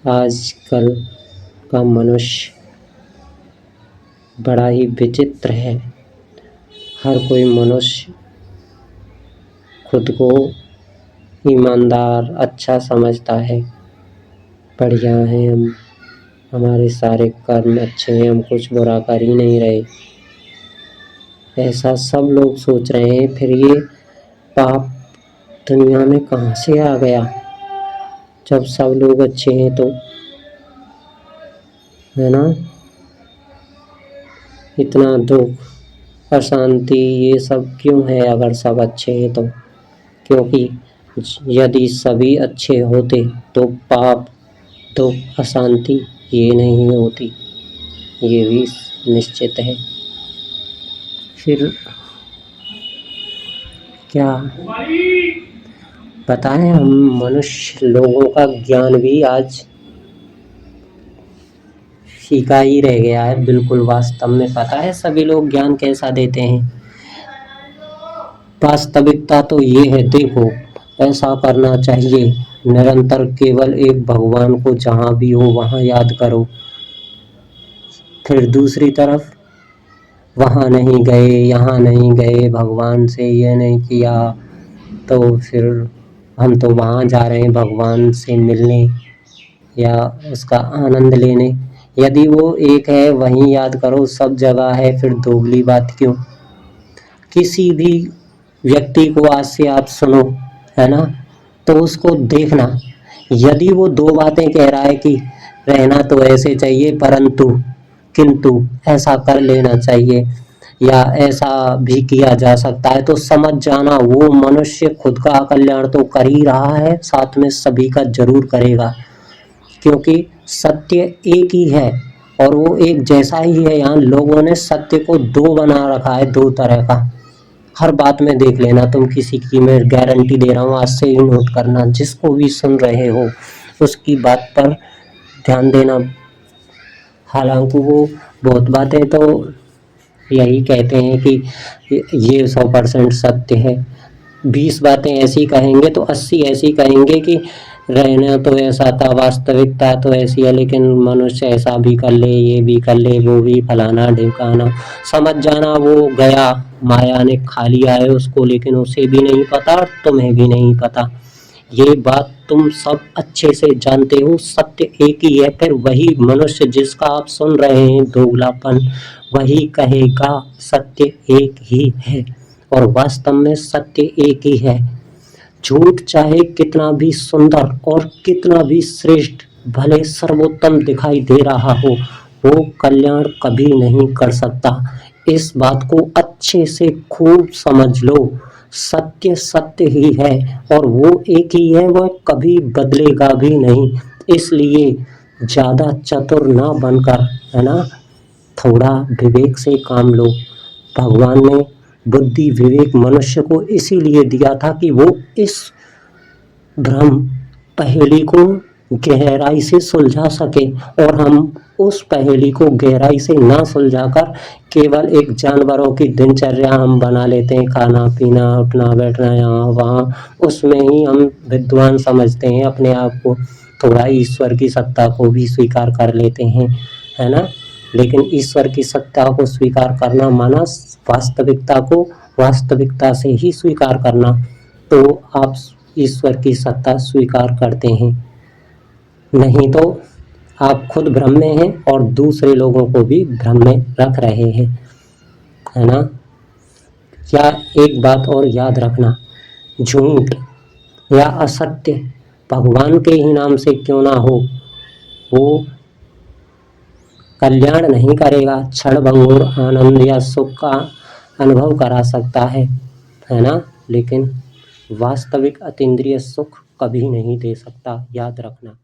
आजकल का मनुष्य बड़ा ही विचित्र है। हर कोई मनुष्य खुद को ईमानदार, अच्छा समझता है, बढ़िया हैं हम, हमारे सारे कर्म अच्छे हैं, हम कुछ बुरा कर ही नहीं रहे, ऐसा सब लोग सोच रहे हैं। फिर ये पाप दुनिया में कहाँ से आ गया? जब सब लोग अच्छे हैं तो, है ना? इतना दुख, अशांति ये सब क्यों है अगर सब अच्छे हैं तो? क्योंकि यदि सभी अच्छे होते तो पाप, दुख, अशांति ये नहीं होती, ये भी निश्चित है। फिर क्या बताएं, हम मनुष्य लोगों का ज्ञान भी आज फीका ही रह गया है बिल्कुल। वास्तव में पता है सभी लोग ज्ञान कैसा देते हैं? वास्तविकता तो ये है, देखो ऐसा करना चाहिए, निरंतर केवल एक भगवान को जहाँ भी हो वहाँ याद करो। फिर दूसरी तरफ वहाँ नहीं गए, यहाँ नहीं गए, भगवान से ये नहीं किया, तो फिर हम तो वहाँ जा रहे हैं भगवान से मिलने या उसका आनंद लेने। यदि वो एक है वहीं याद करो, सब जगह है, फिर दोगली बात क्यों? किसी भी व्यक्ति को आज से आप सुनो, है ना, तो उसको देखना, यदि वो दो बातें कह रहा है कि रहना तो ऐसे चाहिए परंतु किंतु ऐसा कर लेना चाहिए या ऐसा भी किया जा सकता है, तो समझ जाना वो मनुष्य खुद का कल्याण तो कर ही रहा है, साथ में सभी का जरूर करेगा। क्योंकि सत्य एक ही है और वो एक जैसा ही है। यहाँ लोगों ने सत्य को दो बना रखा है, दो तरह का। हर बात में देख लेना तुम, किसी की मैं गारंटी दे रहा हूँ, आज से ही नोट करना, जिसको भी सुन रहे हो उसकी बात पर ध्यान देना। हालांकि वो बहुत बातें तो यही कहते हैं कि ये 100% सत्य है, 20 बातें ऐसी कहेंगे तो 80 ऐसी कहेंगे कि रहना तो ऐसा था, वास्तविकता तो ऐसी है, लेकिन मनुष्य ऐसा भी कर ले, ये भी कर ले, वो भी फलाना ढिमकाना। समझ जाना वो गया, माया ने खा लिया है उसको, लेकिन उसे भी नहीं पता और तुम्हें भी नहीं पता। ये बात तुम सब अच्छे से जानते हो, सत्य एक ही है। फिर वही मनुष्य जिसका आप सुन रहे हैं दोगलापन, वही कहेगा सत्य एक ही है, और वास्तव में सत्य एक ही है। झूठ चाहे कितना भी सुंदर और कितना भी श्रेष्ठ, भले सर्वोत्तम दिखाई दे रहा हो, वो कल्याण कभी नहीं कर सकता। इस बात को अच्छे से खूब समझ लो, सत्य सत्य ही है और वो एक ही है, वह कभी बदलेगा भी नहीं। इसलिए ज़्यादा चतुर ना बनकर, है ना, थोड़ा विवेक से काम लो। भगवान ने बुद्धि विवेक मनुष्य को इसीलिए दिया था कि वो इस भ्रम पहेली को गहराई से सुलझा सके, और हम उस पहेली को गहराई से ना सुलझाकर केवल एक जानवरों की दिनचर्या हम बना लेते हैं, खाना पीना उठना बैठना यहाँ वहाँ, उसमें ही हम विद्वान समझते हैं अपने आप को, थोड़ा ईश्वर की सत्ता को भी स्वीकार कर लेते हैं, है ना। लेकिन ईश्वर की सत्ता को स्वीकार करना माना वास्तविकता को वास्तविकता से ही स्वीकार करना। तो आप ईश्वर की सत्ता स्वीकार करते हैं, नहीं तो आप खुद भ्रम में हैं और दूसरे लोगों को भी भ्रम में रख रहे हैं, है ना। क्या एक बात और याद रखना, झूठ या असत्य भगवान के ही नाम से क्यों ना हो, वो कल्याण नहीं करेगा, क्षण भंगुर आनंद या सुख का अनुभव करा सकता है ना, लेकिन वास्तविक अतीन्द्रिय सुख कभी नहीं दे सकता, याद रखना।